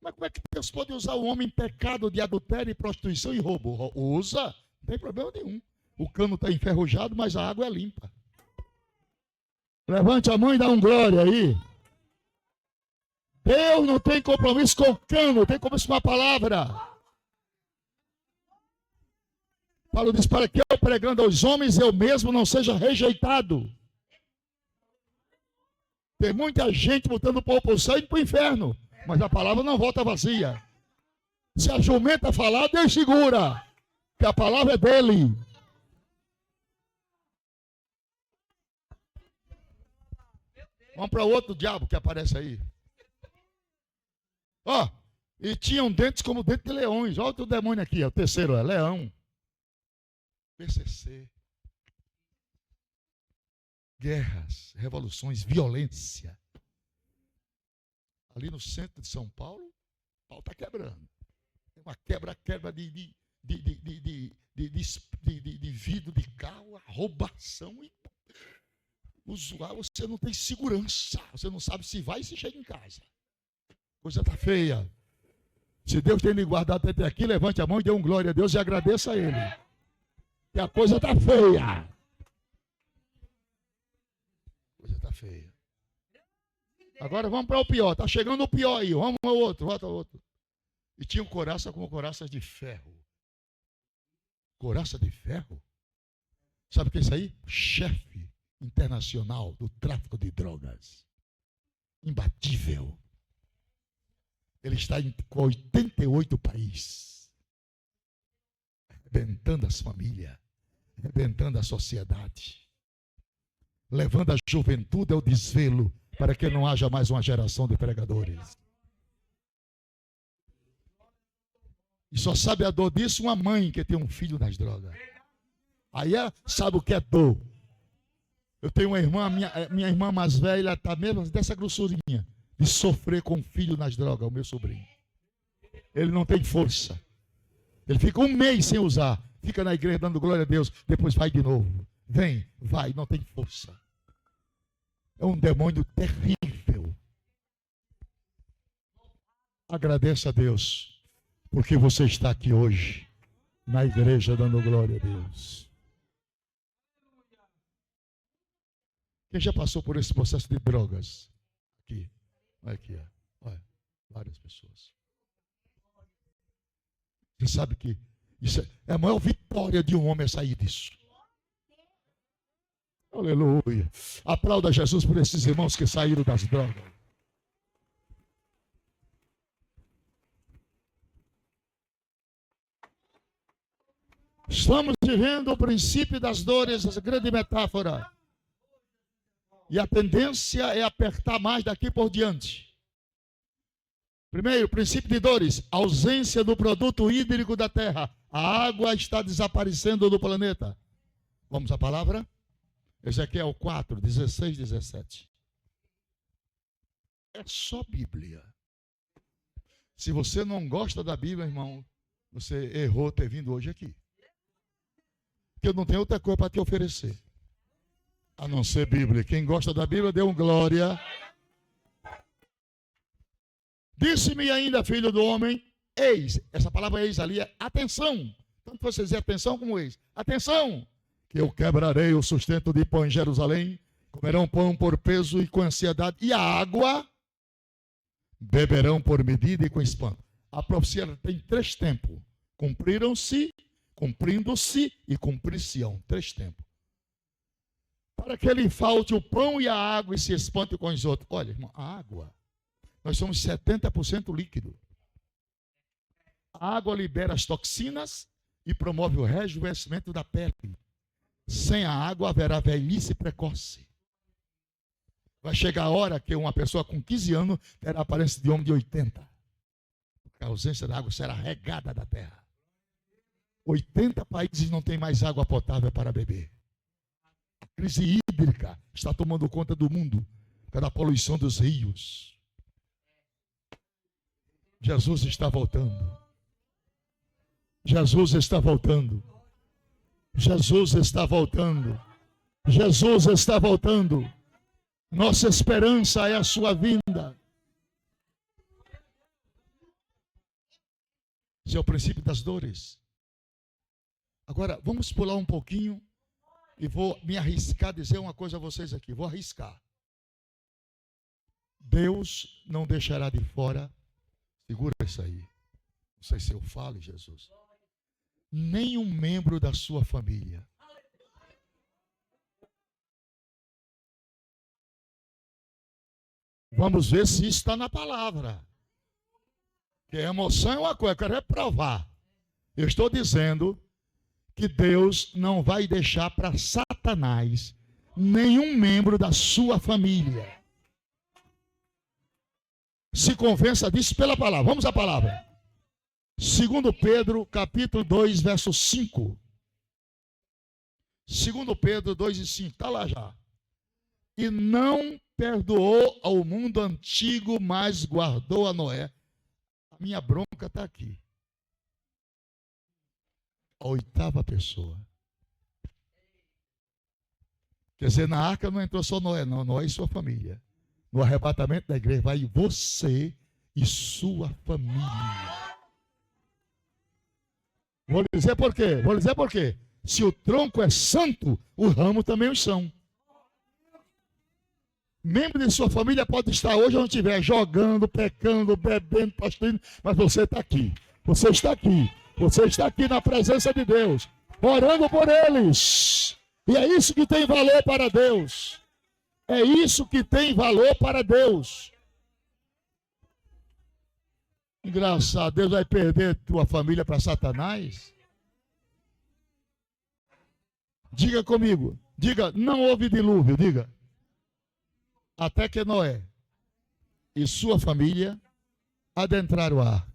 Mas como é que Deus pode usar o homem em pecado de adultério, prostituição e roubo? Usa, não tem problema nenhum. O cano está enferrujado, mas a água é limpa. Levante a mão e dá um glória aí. Deus não tem compromisso com o cano, tem compromisso com a palavra. Paulo diz, para que eu pregando aos homens, eu mesmo não seja rejeitado. Tem muita gente botando o pau pro céu e pro inferno. Mas a palavra não volta vazia. Se a jumenta falar, Deus segura. Que a palavra é dele. Vamos para outro diabo que aparece aí. Ó, e tinham dentes como dentes de leões. Olha o demônio aqui, ó, o terceiro é leão. PCC. Guerras, revoluções, violência. Ali no centro de São Paulo, o pau está quebrando. Tem uma quebra de vidro de carro, a roubação e usuário, você não tem segurança. Você não sabe se vai e se chega em casa. Coisa está feia. Se Deus tem lhe guardado até aqui, levante a mão e dê um glória a Deus e agradeça a Ele. Que a coisa está feia. A coisa está feia. Agora vamos para o pior. Está chegando o pior aí. Vamos ao outro, volta ao outro. E tinham couraça como couraças de ferro. Couraça de ferro? Sabe o que é isso aí? Chefe internacional do tráfico de drogas. Imbatível. Ele está em 88 países. Arrebentando as famílias. Arrebentando a sociedade. Levando a juventude ao desvelo para que não haja mais uma geração de pregadores. E só sabe a dor disso uma mãe que tem um filho nas drogas. Aí sabe o que é dor. Eu tenho uma irmã, minha irmã mais velha está mesmo dessa grossurinha de sofrer com o filho nas drogas, o meu sobrinho. Ele não tem força. Ele fica um mês sem usar. Fica na igreja dando glória a Deus. Depois vai de novo. Vem, vai, não tem força. É um demônio terrível. Agradeça a Deus, porque você está aqui hoje, na igreja, dando glória a Deus. Quem já passou por esse processo de drogas? Aqui, olha aqui, olha, várias pessoas. Você sabe que isso é a maior vitória de um homem é sair disso. Aleluia. Aplauda Jesus por esses irmãos que saíram das drogas. Estamos vivendo o princípio das dores, essa grande metáfora. E a tendência é apertar mais daqui por diante. Primeiro, princípio de dores, ausência do produto hídrico da terra. A água está desaparecendo do planeta. Vamos à palavra? Ezequiel 4, 16, 17. É só Bíblia. Se você não gosta da Bíblia, irmão, você errou ter vindo hoje aqui. Porque eu não tenho outra coisa para te oferecer. A não ser Bíblia. Quem gosta da Bíblia, dê um glória. Disse-me ainda, filho do homem, eis. Essa palavra eis ali é atenção. Tanto você dizer atenção como eis. Atenção! Que eu quebrarei o sustento de pão em Jerusalém. Comerão pão por peso e com ansiedade. E a água beberão por medida e com espanto. A profecia tem 3 tempos. Cumpriram-se, cumprindo-se e cumprir-se-ão. 3 tempos. Para que lhe falte o pão e a água e se espante com os outros. Olha, irmão, a água. Nós somos 70% líquido. A água libera as toxinas e promove o rejuvenescimento da pele. Sem a água haverá velhice precoce. Vai chegar a hora que uma pessoa com 15 anos terá a aparência de homem de 80. Porque a ausência da água será regada da terra. 80 países não têm mais água potável para beber. A crise hídrica está tomando conta do mundo pela poluição dos rios. Jesus está voltando. Jesus está voltando. Jesus está voltando. Jesus está voltando. Nossa esperança é a sua vinda. Esse é o princípio das dores. Agora, vamos pular um pouquinho e vou me arriscar a dizer uma coisa a vocês aqui. Vou arriscar. Deus não deixará de fora, segura isso aí. Não sei se eu falo, Jesus. Nenhum membro da sua família. Vamos ver se isso está na palavra. Porque emoção é uma coisa, eu quero é provar. Eu estou dizendo que Deus não vai deixar para Satanás nenhum membro da sua família. Se convença disso pela palavra. Vamos à palavra. 2 Pedro, capítulo 2, verso 5. 2 Pedro 2 e 5. Está lá já. E não perdoou ao mundo antigo, mas guardou a Noé. A minha bronca está aqui. A oitava pessoa. Quer dizer, na arca não entrou só Noé, não. Noé e sua família. No arrebatamento da igreja vai você e sua família. Vou dizer por quê? Vou dizer por quê. Se o tronco é santo, o ramo também o são. Membro de sua família pode estar hoje onde estiver, jogando, pecando, bebendo, pastoreando, mas você está aqui. Você está aqui. Você está aqui na presença de Deus, orando por eles. E é isso que tem valor para Deus. É isso que tem valor para Deus. Engraçado, Deus vai perder tua família para Satanás? Diga comigo. Diga, não houve dilúvio, diga. Até que Noé e sua família adentraram o ar.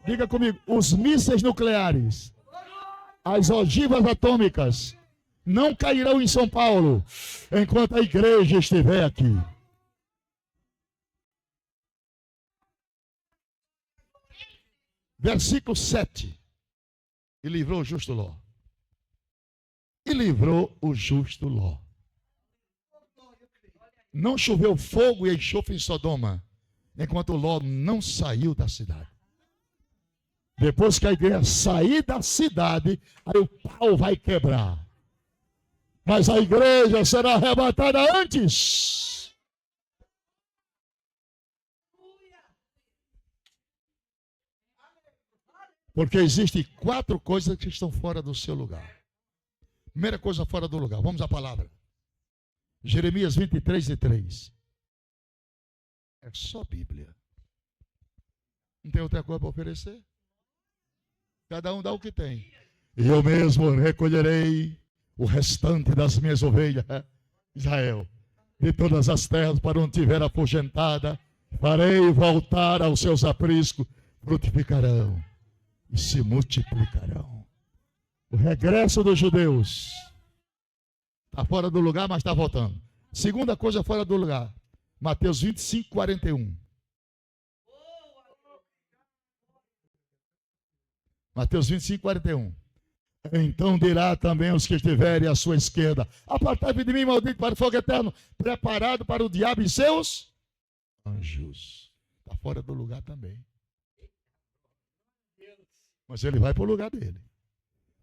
Diga comigo, os mísseis nucleares, as ogivas atômicas, não cairão em São Paulo enquanto a igreja estiver aqui. Versículo 7. E livrou o justo Ló. E livrou o justo Ló. Não choveu fogo e enxofre em Sodoma, enquanto Ló não saiu da cidade. Depois que a igreja sair da cidade, aí o pau vai quebrar. Mas a igreja será arrebatada antes. Porque existem 4 coisas que estão fora do seu lugar. Primeira coisa fora do lugar. Vamos à palavra. Jeremias 23 e 3. É só Bíblia. Não tem outra coisa para oferecer? Cada um dá o que tem. E eu mesmo recolherei o restante das minhas ovelhas, Israel, de todas as terras para onde tiver afugentada, farei voltar aos seus apriscos, frutificarão e se multiplicarão. O regresso dos judeus está fora do lugar, mas está voltando. Segunda coisa fora do lugar, Mateus 25, 41. Mateus 25, 41. Então dirá também aos que estiverem à sua esquerda: apartai-vos de mim, maldito, para o fogo eterno, preparado para o diabo e seus anjos. Está fora do lugar também. Mas ele vai para o lugar dele.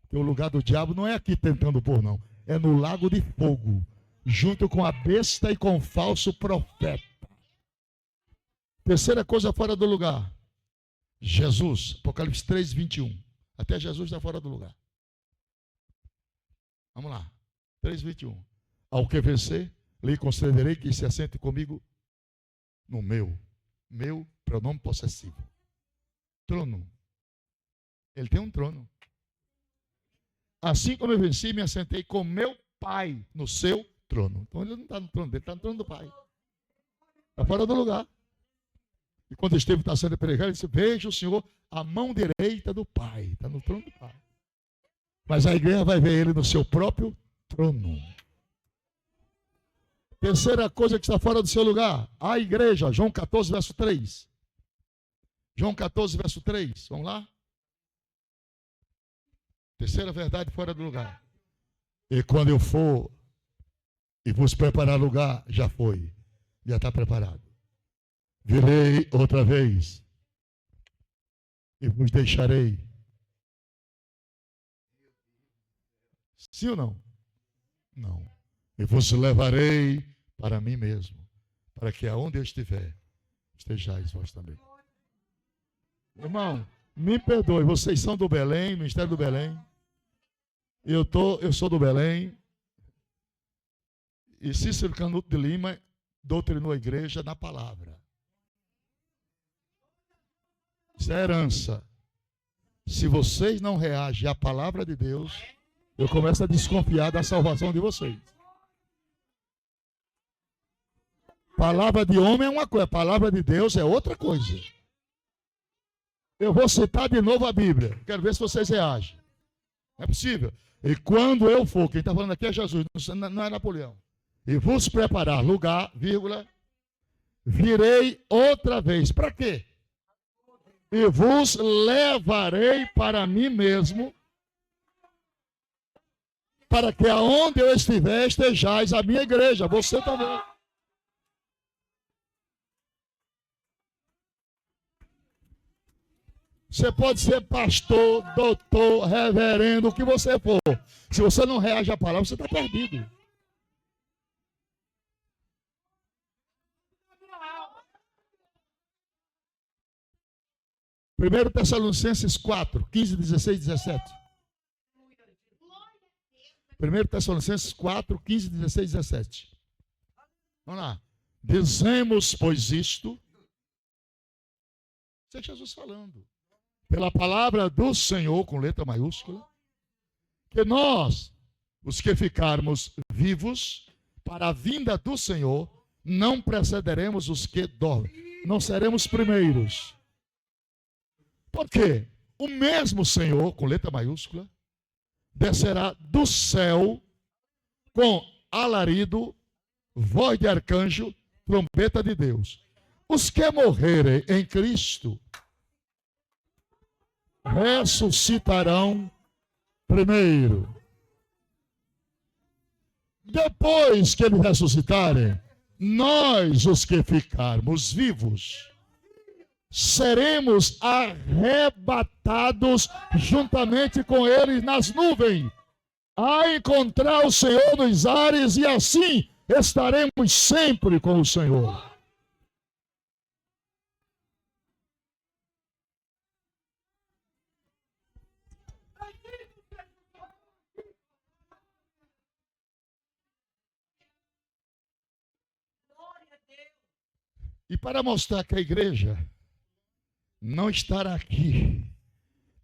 Porque o lugar do diabo não é aqui tentando pôr, não. É no lago de fogo, junto com a besta e com o falso profeta. Terceira coisa fora do lugar. Jesus, Apocalipse 3, 21. Até Jesus está fora do lugar. Vamos lá. 3, 21. Ao que vencer, lhe concederei que se assente comigo no meu pronome possessivo. Trono. Ele tem um trono. Assim como eu venci, me assentei com meu Pai no seu trono. Então ele não está no trono dele, está no trono do Pai. Está fora do lugar. E quando Estevão está sendo pregado, ele disse: veja o Senhor, a mão direita do Pai. Está no trono do Pai. Mas a igreja vai ver ele no seu próprio trono. Terceira coisa que está fora do seu lugar, a igreja. João 14, verso 3. João 14, verso 3. Vamos lá? Terceira verdade fora do lugar. E quando eu for e vos preparar lugar, já foi. Já está preparado. Virei outra vez e vos deixarei. Sim ou não? Não. E vos levarei para mim mesmo, para que aonde eu estiver, estejais vós também. Irmão, me perdoe, vocês são do Belém, Ministério do Belém. Eu sou do Belém. E Cícero Canuto de Lima doutrinou a igreja na palavra. Isso é herança. Se vocês não reagem à palavra de Deus, eu começo a desconfiar da salvação de vocês. Palavra de homem é uma coisa, palavra de Deus é outra coisa. Eu vou citar de novo a Bíblia. Quero ver se vocês reagem. Não é possível. E quando eu for, quem está falando aqui é Jesus, não é Napoleão. E vos preparar lugar, vírgula, virei outra vez. Para quê? E vos levarei para mim mesmo, para que aonde eu estiver, estejais a minha igreja, você também. Você pode ser pastor, doutor, reverendo, o que você for. Se você não reage à palavra, você está perdido. Primeiro Tessalonicenses 4, 15, 16, 17. 1 Tessalonicenses 4, 15, 16, 17. Vamos lá. Dizemos, pois, isto. Isso é Jesus falando. Pela palavra do Senhor, com letra maiúscula, que nós, os que ficarmos vivos, para a vinda do Senhor, não precederemos os que dormem. Não seremos primeiros. Por quê? O mesmo Senhor, com letra maiúscula, descerá do céu com alarido, voz de arcanjo, trombeta de Deus. Os que morrerem em Cristo ressuscitarão primeiro. Depois que eles ressuscitarem, nós, os que ficarmos vivos, seremos arrebatados juntamente com eles nas nuvens, a encontrar o Senhor nos ares, e assim estaremos sempre com o Senhor. E para mostrar que a igreja não estará aqui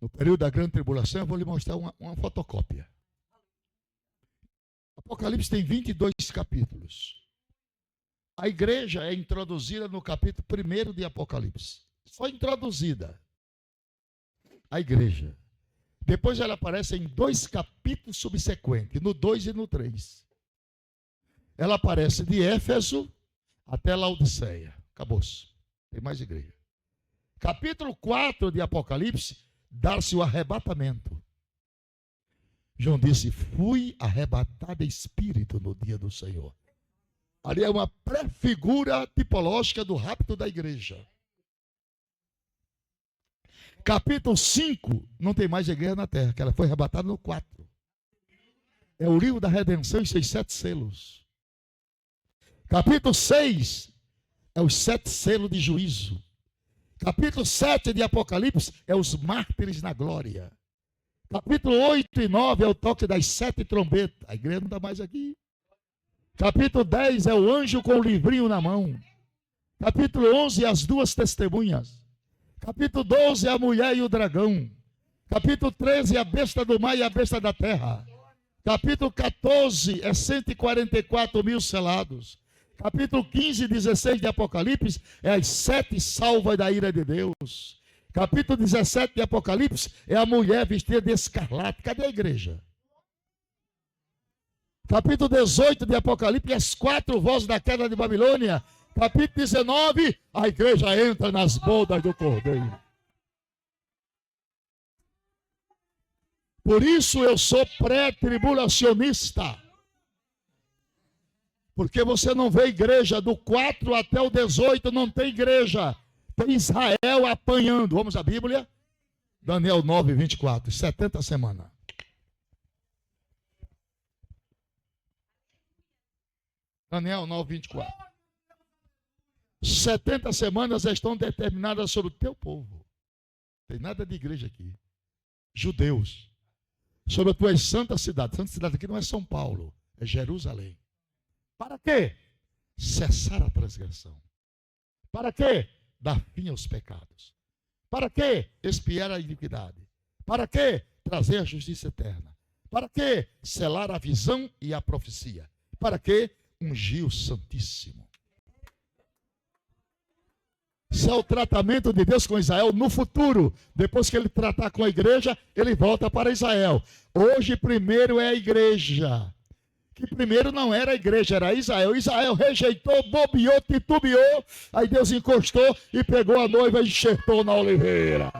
no período da grande tribulação, eu vou lhe mostrar uma fotocópia. Apocalipse tem 22 capítulos. A igreja é introduzida no capítulo 1 de Apocalipse. Só introduzida. A igreja. Depois ela aparece em 2 capítulos subsequentes, no 2 e no 3. Ela aparece de Éfeso até Laodiceia. Acabou-se. Tem mais igreja. Capítulo 4 de Apocalipse, dá-se o arrebatamento. João disse, fui arrebatado em espírito no dia do Senhor. Ali é uma prefigura tipológica do rapto da igreja. Capítulo 5, não tem mais igreja na terra, que ela foi arrebatada no 4. É o livro da redenção e seus 7 selos. Capítulo 6, é os 7 selos de juízo. Capítulo 7 de Apocalipse é os mártires na glória. Capítulo 8 e 9 é o toque das 7 trombetas. A igreja não está mais aqui. Capítulo 10 é o anjo com o livrinho na mão. Capítulo 11 as 2 testemunhas. Capítulo 12 é a mulher e o dragão. Capítulo 13 é a besta do mar e a besta da terra. Capítulo 14 é 144 mil selados. Capítulo 15 e 16 de Apocalipse é as 7 salvas da ira de Deus. Capítulo 17 de Apocalipse é a mulher vestida de escarlate. Cadê a igreja? Capítulo 18 de Apocalipse, as 4 vozes da queda de Babilônia. Capítulo 19, a igreja entra nas bodas do Cordeiro. Por isso eu sou pré-tribulacionista. Porque você não vê igreja do 4 até o 18, não tem igreja. Tem Israel apanhando. Vamos à Bíblia? Daniel 9, 24, 70 semanas. Daniel 9, 24. 70 semanas estão determinadas sobre o teu povo. Não tem nada de igreja aqui. Judeus. Sobre a tua santa cidade. Santa cidade aqui não é São Paulo, é Jerusalém. Para quê? Cessar a transgressão. Para quê? Dar fim aos pecados. Para quê? Expiar a iniquidade. Para quê? Trazer a justiça eterna. Para quê? Selar a visão e a profecia. Para quê? Ungir o Santíssimo. Isso é o tratamento de Deus com Israel no futuro. Depois que ele tratar com a igreja, ele volta para Israel. Hoje, primeiro é a igreja. Que primeiro não era a igreja, era Israel. Israel rejeitou, bobeou, titubeou. Aí Deus encostou e pegou a noiva e enxertou na oliveira.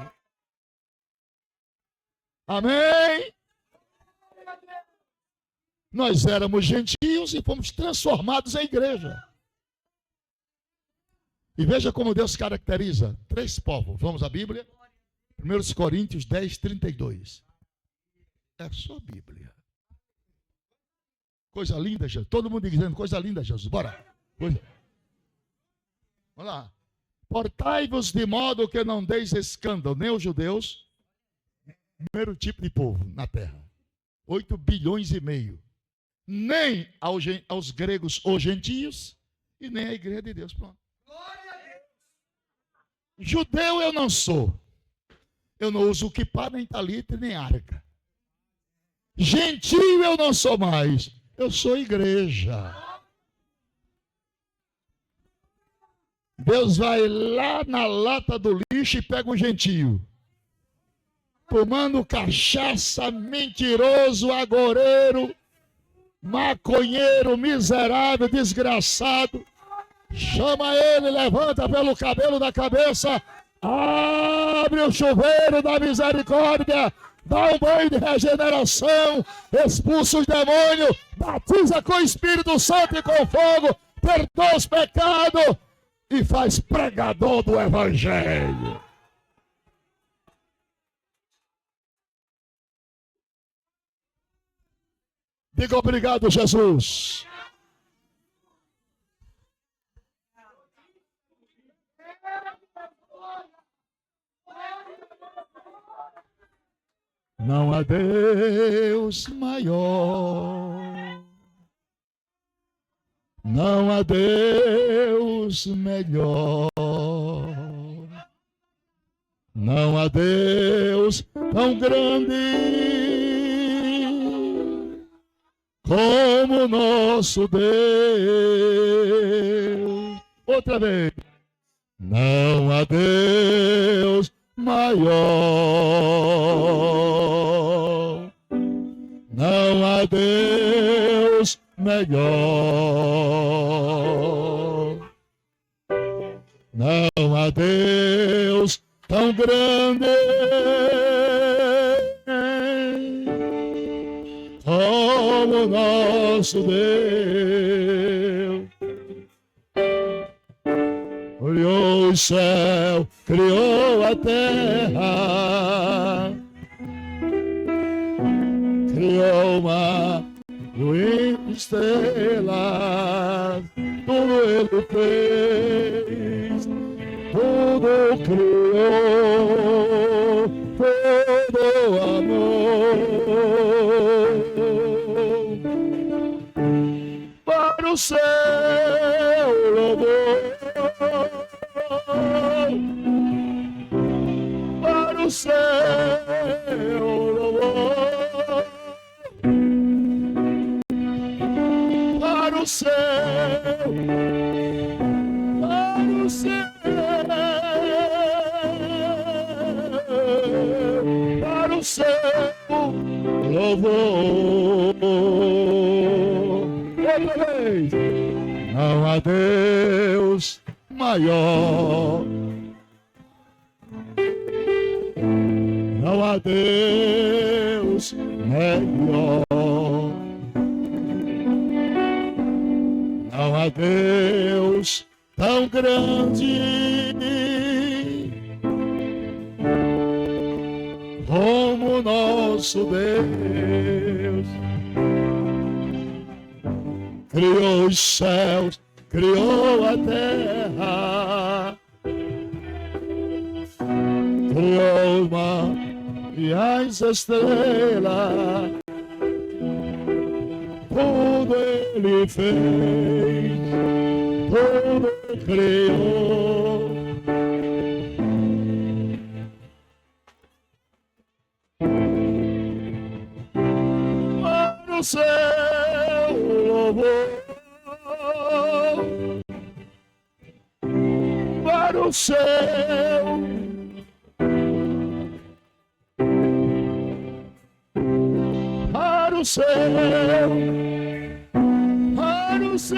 Amém? Nós éramos gentios e fomos transformados em igreja. E veja como Deus caracteriza 3 povos. Vamos à Bíblia? 1 Coríntios 10, 32. É só a Bíblia. Coisa linda, Jesus. Todo mundo dizendo coisa linda, Jesus. Bora. Vamos lá. Portai-vos de modo que não deis escândalo, nem aos judeus, primeiro tipo de povo na terra. 8 bilhões e meio. Nem aos gregos ou gentios, e nem à igreja de Deus. Pronto. Judeu eu não sou. Eu não uso kippá, nem talita, nem arca. Gentil eu não sou mais. Eu sou igreja. Deus vai lá na lata do lixo e pega um gentio. Tomando cachaça, mentiroso, agoreiro, maconheiro, miserável, desgraçado. Chama ele, levanta pelo cabelo da cabeça, abre o chuveiro da misericórdia, dá um banho de regeneração, expulsa os demônios, batiza com o Espírito Santo e com fogo, perdoa os pecados e faz pregador do Evangelho. Diga obrigado, Jesus. Não há Deus maior, não há Deus melhor, não há Deus tão grande como nosso Deus. Outra vez. Não há Deus maior, não há Deus melhor, não há Deus tão grande como nosso Deus. Criou o céu, criou a terra, criou o mar, e estrelas, tudo ele fez, tudo criou, todo amor. Para o céu louvor, para o céu louvor, para o céu, para o céu, para o céu louvor. Outra vez. Não há Deus maior, não há Deus melhor, não há Deus tão grande como nosso Deus. Criou os céus, criou a terra, criou o mar e as estrelas, tudo Ele fez, tudo criou. Para o seu louvor, para o seu para o seu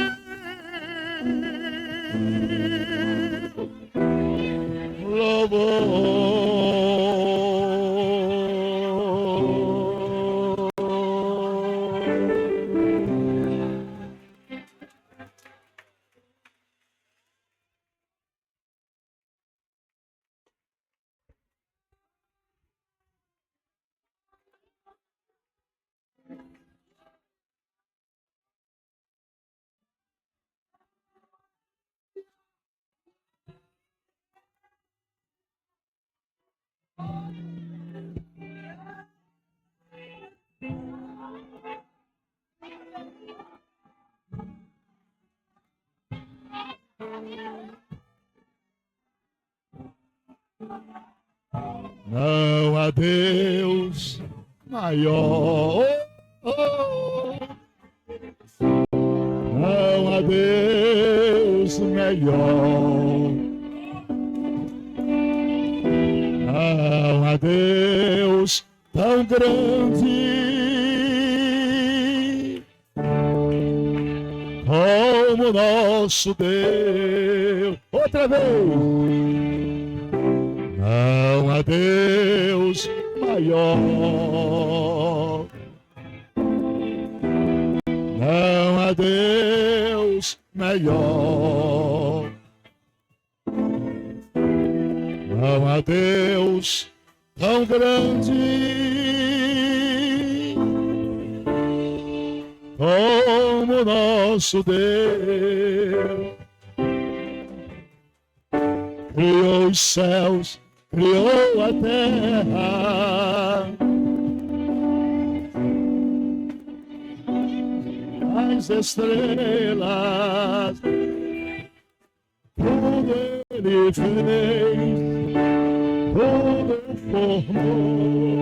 louvor. Não há Deus maior. Não há Deus melhor. Não há Deus tão grande como nosso Deus. Outra vez. Não há Deus maior. Não há Deus melhor. Não há Deus tão grande como nosso Deus. Criou os céus, criou a terra, as estrelas, tudo Ele fez, tudo formou.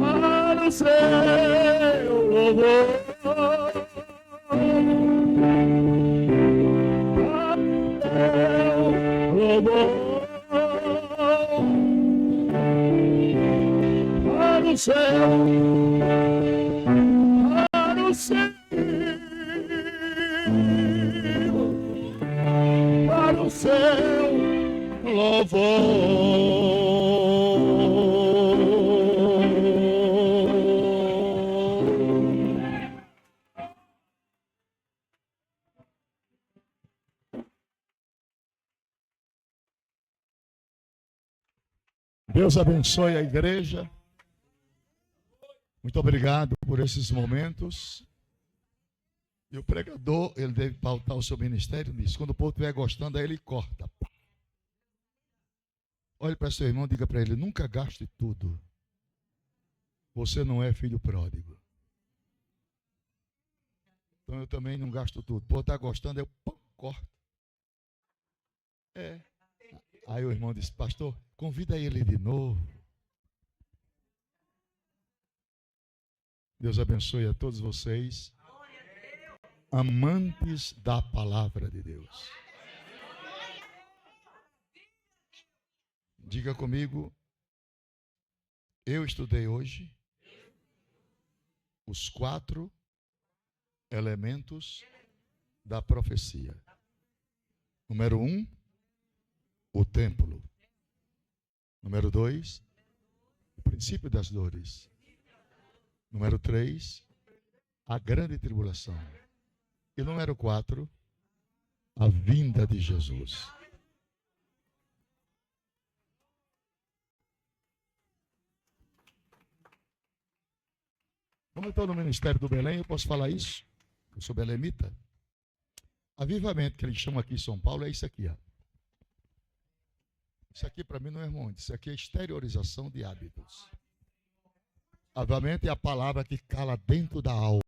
Para o seu louvor. Para o céu, para o céu, para o céu, louvor. Deus abençoe a igreja. Muito obrigado por esses momentos. E o pregador, ele deve pautar o seu ministério nisso. Quando o povo estiver gostando, aí ele corta. Olhe para seu irmão e diga para ele: nunca gaste tudo. Você não é filho pródigo. Então eu também não gasto tudo. O povo está gostando, eu corto. É. Aí o irmão disse: pastor, convida ele de novo. Deus abençoe a todos vocês, amantes da palavra de Deus. Diga comigo: eu estudei hoje os 4 elementos da profecia. Número 1, o templo. Número 2, o princípio das dores. Número 3, a grande tribulação. E número 4, a vinda de Jesus. Como eu estou no Ministério do Belém, eu posso falar isso? Eu sou belemita. Avivamento, que eles chamam aqui em São Paulo, é isso aqui, ó. Isso aqui para mim não é muito, isso aqui é exteriorização de hábitos. Obviamente é a palavra que cala dentro da alma.